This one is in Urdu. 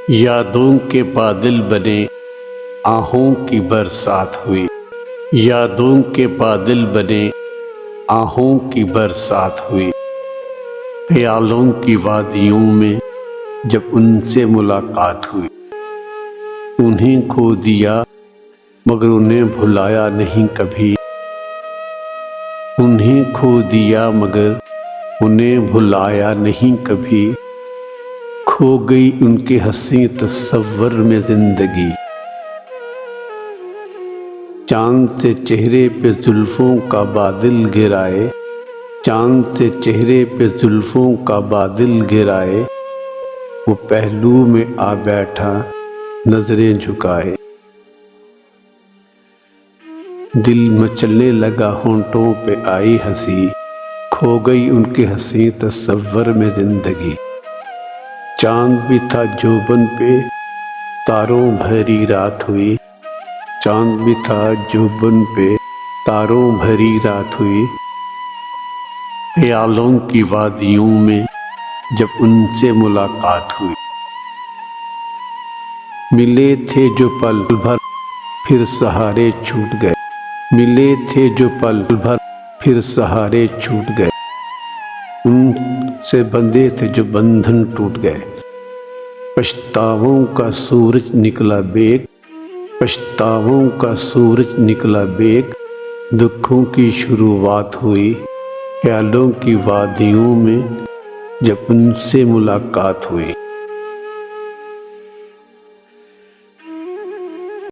یادوں کے بادل بنے آہوں کی برسات ہوئی، یادوں کے بادل بنے آہوں کی برسات ہوئی، خیالوں کی وادیوں میں جب ان سے ملاقات ہوئی، انہیں کھو دیا مگر انہیں بھلایا نہیں کبھی، انہیں کھو دیا مگر انہیں بھلایا نہیں کبھی، کھو گئی ان کے حسین تصور میں زندگی، چاند سے چہرے پہ زلفوں کا بادل گرائے، چاند سے چہرے پہ زلفوں کا بادل گرائے، وہ پہلو میں آ بیٹھا نظریں جھکائے، دل مچلنے لگا ہونٹوں پہ آئی ہنسی، کھو گئی ان کے حسین تصور میں زندگی، چاند بھی تھا جوبن پہ تاروں بھری رات ہوئی، چاند بھی تھا جوبن پہ تاروں بھری رات ہوئی، خیالوں کی وادیوں میں جب ان سے ملاقات ہوئی، ملے تھے جو پل بھر پھر سہارے چھوٹ گئے، ملے تھے جو پل بھر پھر سہارے چھوٹ گئے، ان سے بندھے تھے جو بندھن ٹوٹ گئے، پچھتاووں کا سورج نکلا بیگ، پچھتاووں کا سورج نکلا بیگ، دکھوں کی شروعات ہوئی، خیالوں کی وادیوں میں جب ان سے ملاقات ہوئی۔